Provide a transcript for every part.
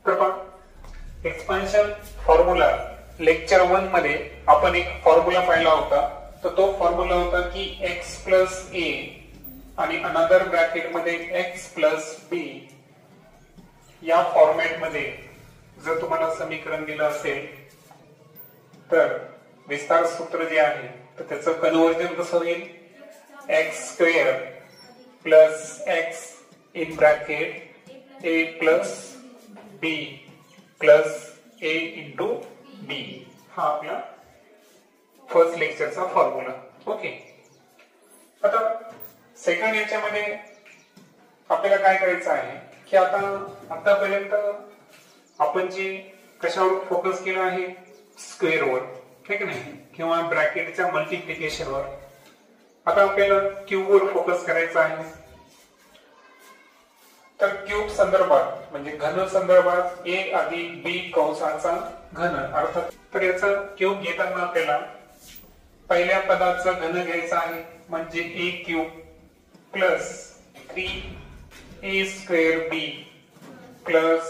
तर पहा expansion formula lecture 1 मध्ये आपण एक फॉर्म्युला पाहिला होता. तर तो फॉर्म्युला होता की x प्लस a आणि अनदर ब्रॅकेट मध्ये x प्लस b या फॉर्मॅट मध्ये जर तुम्हाला समीकरण दिलं असेल तर विस्तार सूत्र जे आहे तर त्याचं कन्वर्जन कसं होईल x square plus x in bracket a plus b plus a into b हा आपला फर्स्ट लेक्चरचा फॉर्म्युला. ओके. आता सेकंड याच्यामध्ये आपल्याला काय करायचं आहे की आतापर्यंत आपण जे कशावर फोकस केला आहे स्क्वेअरवर, ठीक नाही, किंवा ब्रॅकेटच्या मल्टिप्लिकेशनवर. आता आपल्याला क्यूबवर फोकस करायचा आहे. तर क्यूब संदर्भात म्हणजे घन संदर्भात a अधिक b कंसाचा घन अर्थात. तर याचा क्यूब घेताना आपल्याला पहिल्या पदाचा घन घ्यायचा आहे म्हणजे a cube plus 3a square b plus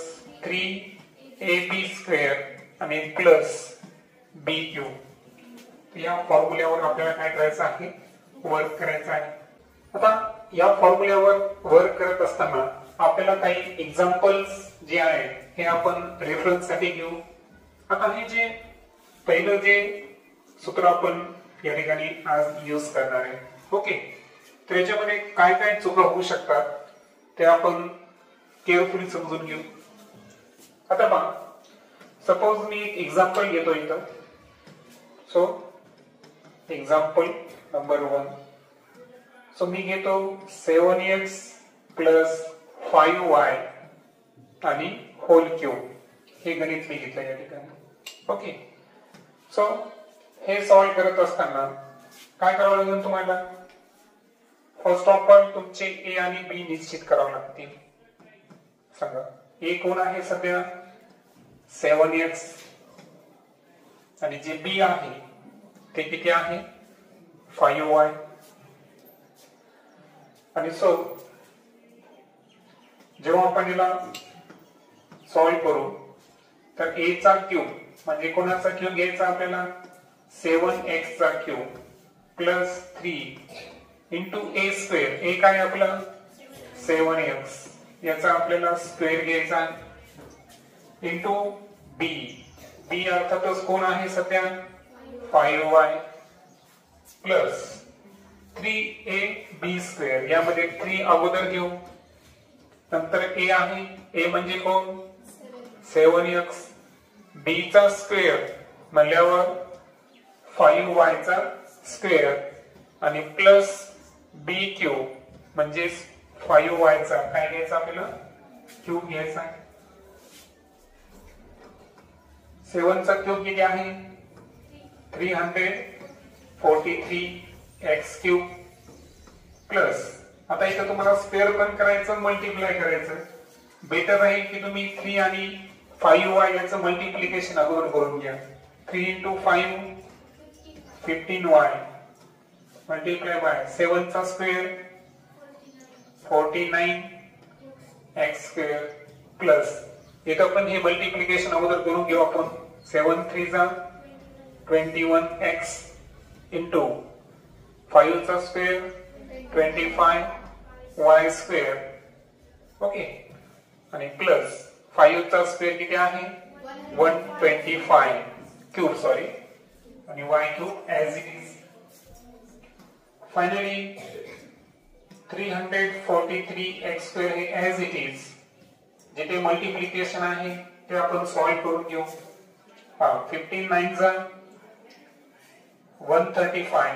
3ab square आणि प्लस b क्यूब. या फॉर्म्युल्यावर आपल्याला काय करायचं आहे वर्क करायचं आहे. आता या फॉर्म्युल्यावर वर्क करत असताना आपल्याला काही एक्झाम्पल्स जे आहे हे आपण रेफरन्स साठी घेऊ. आता हे जे पहिलं जे सूत्र आपण या ठिकाणी आज यूज करणार आहे. ओके. तर याच्यामध्ये काय काय चुका होऊ शकतात ते आपण केअरफुली समजून घेऊ. आता पहा सपोज मी एक एक्झाम्पल घेतो इथं. So example number 1. सो मी घेतो 7x प्लस 5y आणि होल क्यूब हे गणित मी घेतलं या ठिकाणी. ओके. सो हे सॉल्व करत असताना काय करावं लागेल तुम्हाला फर्स्ट ऑफ ऑल तुमचे a आणि b निश्चित करावे लागतील. सांगा a कोण आहे सध्या 7x आणि जे b आहे ते किती आहे 5y. आणि सो जेव्हा आपण याला सॉल्व करू तर a चा क्यूब म्हणजे कोणाचा क्यूब घ्यायचा आपल्याला 7x चा cube plus 3 into a square. a काय आपला 7x याचा आपल्याला स्क्वेअर घ्यायचा इंटू b. b अर्थातच कोण आहे सध्या 5y प्लस 3ab स्क्वेअर. यामध्ये 3 अगोदर घेऊ नंतर a आहे. a म्हणजे कोण 7x. b चा स्क्वेअर म्हणल्यावर 5y चा स्क्वेअर आणि प्लस b क्यूब म्हणजे 5y चा काय घ्यायचा आपल्याला क्यूब घ्यायचा. 7 चा क्यूब किती आहे 343x क्यूब प्लस आता इथे तुम्हाला स्क्वेअर पण करायचं मल्टिप्लाय करायचं. बेटर आहे की तुम्ही 3 आणि 5y याचं मल्टिप्लिकेशन अगोदर करून घ्या. 3 इंटू 5 15y मल्टिप्लाय बाय 7 चा स्क्वेअर 49x स्क्वेअर प्लस इथं पण हे मल्टिप्लिकेशन अगोदर करून घेऊ आपण. 7 3 चा 21x इंटू 5 चा स्क्वेअर 25y स्क्वेअर. ओके. आणि प्लस 5 चा स्क्वेअर किती आहे 125 क्यूब सॉरी आणि y cube as it is. Finally 343x square हे as it is जिथे मल्टिप्लिकेशन आहे ते आपण सॉल्व करून घेऊ. 15 9 चा 135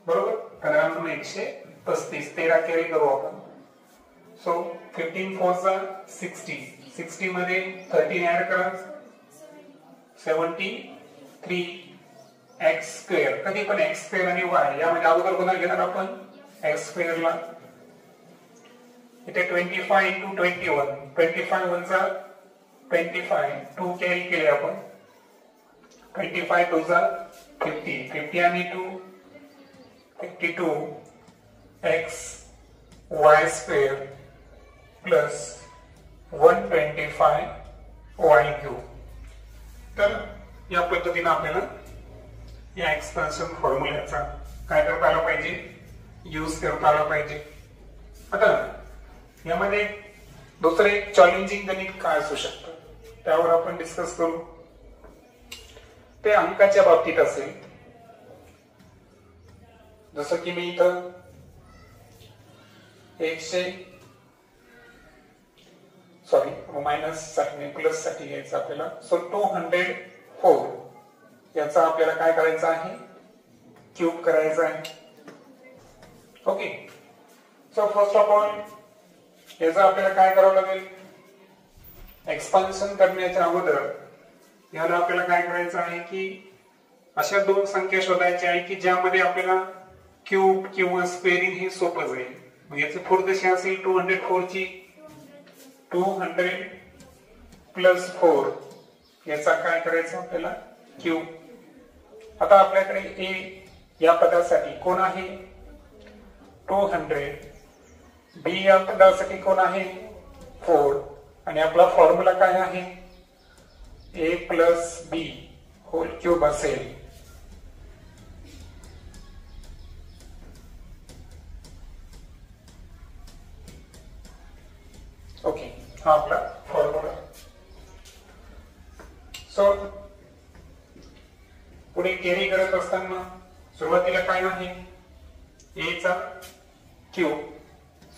बरोबर 135 13 कॅरी करू आपण. सो 15 4 चा 60 60 मध्ये 13 ऍड करा 73 x स्क्वेअर. कधी पण x स्क्वेअर आणि y यामध्ये अगोदर कोणाला घेणार आपण x स्क्वेअर ला. इथे 25 इंटू 21 25 1 चा 25 2 कॅरी केले आपण 25 2 चा 50 50 आणि 2 52 x y square plus 125y3. तर या पद्धतीने आपल्याला या एक्सपान्शन फॉर्म्युल्याचा काय करता आला पाहिजे, यूज करता आला पाहिजे. आता यामध्ये दुसरे एक चॅलेंजिंग गणित काय असू शकतं त्यावर आपण डिस्कस करू. ते अंकाच्या बाबतीत असेल. जसं की मी इथं मायनस साठी प्लस साठी घ्यायचं आपल्याला. सो 204 याचा आपल्याला काय करायचं आहे, क्यूब करायचा आहे. Okay. So first of all याचा आपल्याला काय करावं लागेल, एक्सपान्शन करण्याच्या अगोदर याला आपल्याला काय करायचं आहे की अशा दोन संख्या शोधायच्या आहे की ज्यामध्ये आपल्याला क्यूब किंवा स्क्वेअरिंग हे सोपं जाईल. मग याची फोर कशी असेल, 204 ची 200 प्लस 4 याचा काय करायचं आपल्याला, क्यूब. आता आपल्याकडे ए या पदासाठी कोण आहे 200, बी या पदासाठी कोण आहे 4 आणि आपला फॉर्म्युला काय आहे ए प्लस बी होल क्यूब असेल. ओके, हा आपला फॉर्म्युला. सो पुढे कॅरी करत असताना सुरुवातीला काय आहे ए चा क्यूब.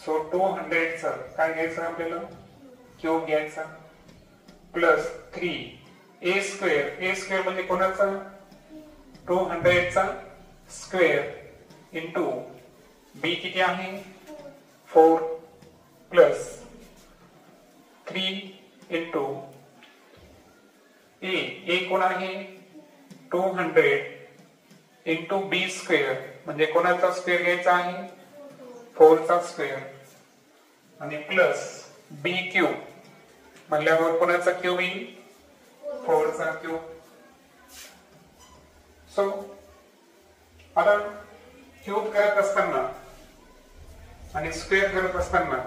सो 200 चा काय घ्यायचं आपल्याला, क्यूब घ्यायचा प्लस 3 ए स्क्वेअर. ए स्क्वेअर म्हणजे कोणाचा, 200 चा स्क्वेअर इंटू बी किती आहे 4 प्लस 3 इंटू ए कोण आहे 200 इंटू बी स्क्वेअर म्हणजे कोणाचा स्क्वेअर घ्यायचा आहे 4 चा स्क्वेअर आणि प्लस बी क्यूब म्हणल्यावर कोणाचा क्यूब येईल 4 चा क्यूब. सो आता क्यूब करत असताना आणि स्क्वेअर करत असताना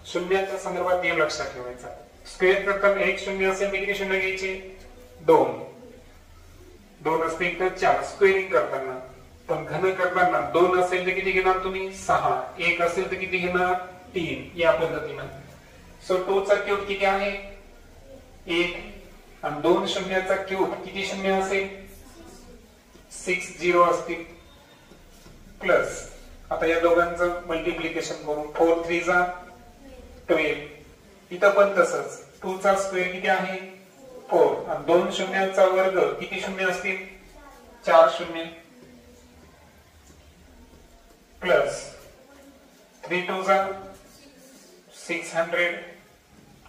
शून्याच्या संदर्भात नियम लक्षात ठेवायचा. स्क्वेअर करताना एक शून्य असेल तर किती शून्य घ्यायचे, 2 असतील तर 4 स्क्वेअरिंग करताना. पण घन करताना 2 असेल तर किती घेणार तुम्ही 6, 1 असेल तर किती घेणार 3, या पद्धतीनं. सो 2 चा क्यूब किती आहे 1 आणि 2 शून्याचा क्यूब किती शून्य असेल 60 असतील प्लस. आता या दोघांचं मल्टिप्लिकेशन करून 4 3 जा 12. इथं पण तसंच 2 चा स्क्वेअर किती आहे 4 आणि 2 शून्याचा वर्ग किती शून्य असतील 4 शून्य प्लस 3 2 जा 600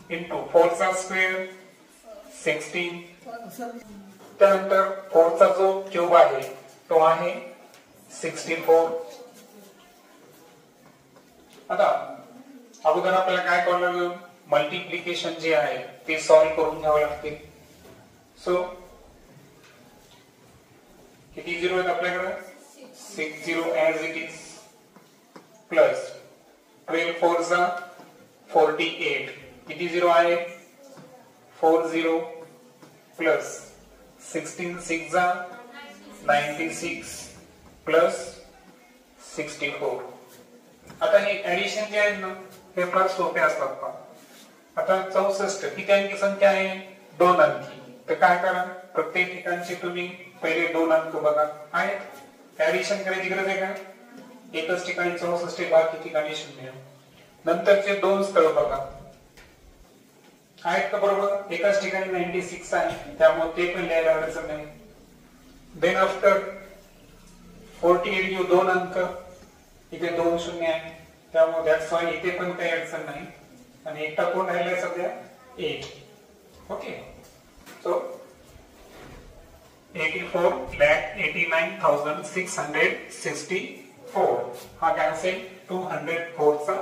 इंटू 4 चा स्क्वेअर 16. त्यानंतर 4 चा जो क्यूब आहे तो आहे 64. आता अगोदर आपल्याला काय करावं लागेल, मल्टिप्लिकेशन जे आहे ते सॉल्व्ह करून घ्यावं लागते. सो किती झिरो आहेत आपल्याकडे 60 ऍज इट इज प्लस 12 4 जा 48 किती झिरो आहे 40 प्लस 16 6 जा 96 प्लस 64. आता हे ऍडिशन जे आहे ना हे फार सोपे असतात पहा. आता 64 किती अंकी संख्या आहे 2 अंकी. तर काय करा प्रत्येक ठिकाणचे तुम्ही पहिले 2 अंक बघा आहेत. ऍडिशन करायची गरज आहे का, एकच ठिकाणी 64 बाकी ठिकाणी 0. नंतरचे 2 स्थळ बघा आहेत का बरोबर, एकाच ठिकाणी 96 आहे त्यामुळे ते पण लिहायला अडचण नाही. देन आफ्टर 48 घेऊ 2 अंक, इथे 2 शून्य आहे त्यामुळे दॅट्स वाय इथे पण काही अडचण नाही. आणि एकटा कोण राहिलाय सध्या 8. ओके. सो 84,89,664 हा काय असेल 204 चा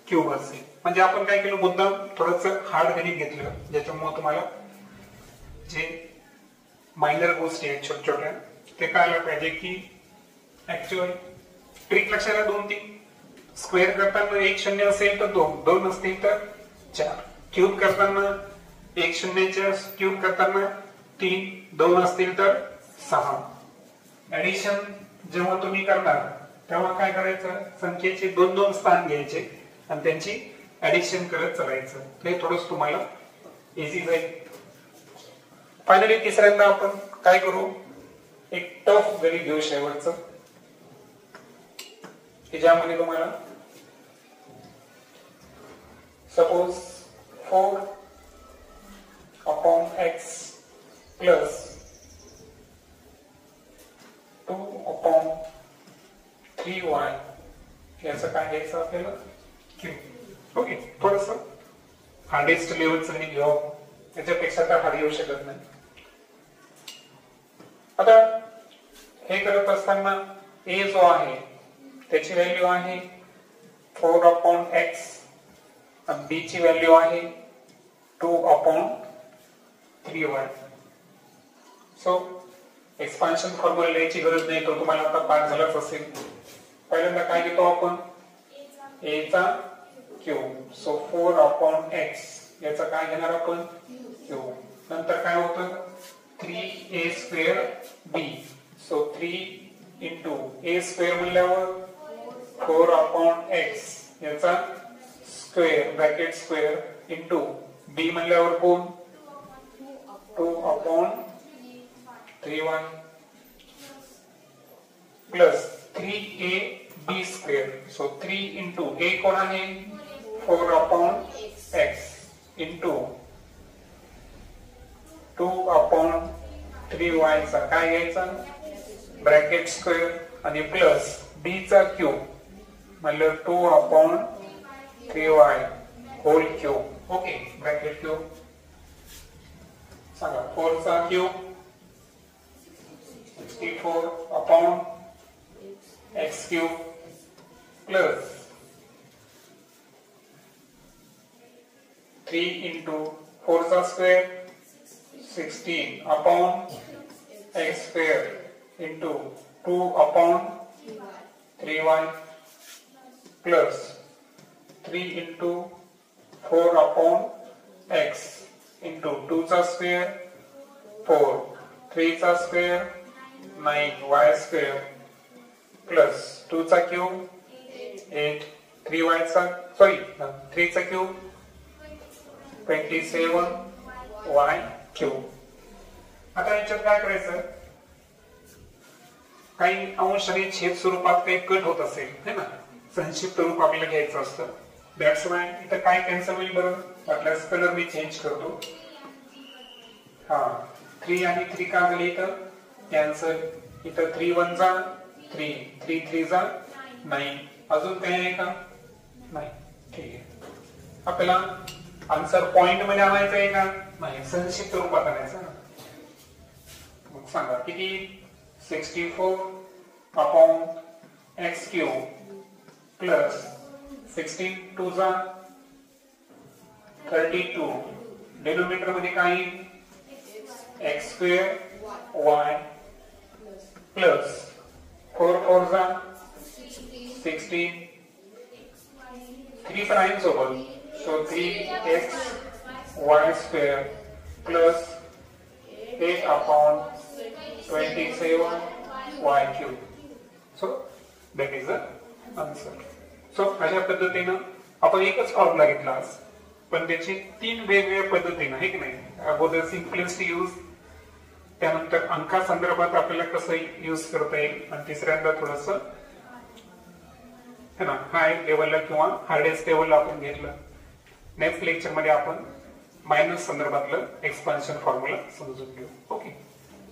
क्यूब असेल. म्हणजे आपण काय केलं मुद्दाम थोडस हार्ड गणित घेतलं ज्याच्यामुळे तुम्हाला जे मायनर गोष्टी आहेत छोट्या छोट्या ते कळायला पाहिजे की ऍक्च्युअल ट्रिक लक्षात 2-3 स्क्वेअर करताना 1 शून्य असेल तर 2 असतील तर 4 क्यूब करताना एक शून्याच्या क्यूब करताना 3, 2 असतील तर 6. ऍडिशन जेव्हा तुम्ही करणार तेव्हा काय करायचं, संख्येचे 2-2 स्थान घ्यायचे आणि त्यांची ऍडिशन करत चालायचं. हे थोडंच तुम्हाला इझी जाईल. फायनली तिसऱ्यांदा आपण काय करू, एक टफ गणित घेऊ शेवटचं, की ज्यामध्ये तुम्हाला सपोज 4/x प्लस 2/3y याचं काय घ्यायचं आपल्याला, क्यूब. ओके, थोडस हार्डेस्ट लेवलचं गणित घेऊ, त्याच्यापेक्षा तर हार्ड येऊ शकत नाही. आता हे करत असताना a जो आहे त्याची व्हॅल्यू आहे 4/x आणि b ची व्हॅल्यू आहे 2/3y. सो एक्सपान्शन फॉर्म्युला लिहायची गरज नाही, तो तुम्हाला आता पाठ झालाच असेल. पहिल्यांदा काय घेतो आपण, a चा क्यूब. सो 4/x याचा काय घेणार आपण, क्यूब. नंतर काय होतं 3a²b. सो 3 into a² म्हणल्यावर 4/x याचा square bracket square into b म्हणल्यावर कोण 2/3y plus 3ab². So 3 into a कोण आहे 4/x इंटू 2/3y चा काय घ्यायचा ब्रॅकेट स्क्वेअर आणि प्लस b चा क्यूब म्हणजे 2/3y whole cube. Okay, bracket cube सांगा 4 चा क्यूब 64/x³ प्लस 3 into 4 चा square 16/x² into 2/3y plus 3 into 4/x into 2 चा स्क्वेअर 4, 3 चा स्क्वेअर 9y² plus 2 चा क्यूब 8, 3y चा 3 चा क्यूब 27y³. आता याच्यात काय करायचं, काही अंश आणि छेद स्वरूपात काही कट होत असेल है ना, संक्षिप्त रूप आपल्याला घ्यायचं असतं. दॅट्स वाय इथं काय कॅन्सल होईल बरं, वाटल्यास कलर मी चेंज करतो. 3 आणि 3 का झाले इथं कॅन्सल. इथं 3 1 जा 3, 3 3 जा 9. अजून काही आहे का, नाही. ठीक आहे, आपल्याला आन्सर पॉइंट मध्ये आणायचं आहे का, नाही, संक्षिप्त रूपात आणायचं. मग सांगा किती 64/x³ प्लस 16 2 जा 32. डिनोमिनेटर मध्ये काय x² y प्लस 4 4 जा 16, 3 प्राइम सोबत. So 3xy² plus 8/27y³. So that is the answer. So अशा पद्धतीनं आपण एकच फॉर्म्युला घेतला आज, पण त्याची 3 वेगवेगळ्या पद्धतीनं आहे की नाही. अगोदर सिम्पलेस्ट यूज, त्यानंतर अंका संदर्भात आपल्याला कसं यूज करता येईल, आणि तिसऱ्यांदा थोडस है ना हाय लेवलला किंवा हार्डेस्ट लेवलला आपण घेतलं. नेक्स्ट लेक्चर मध्ये आपण मायनस संदर्भातलं एक्सपान्शन फॉर्म्युला समजून घेऊ. ओके.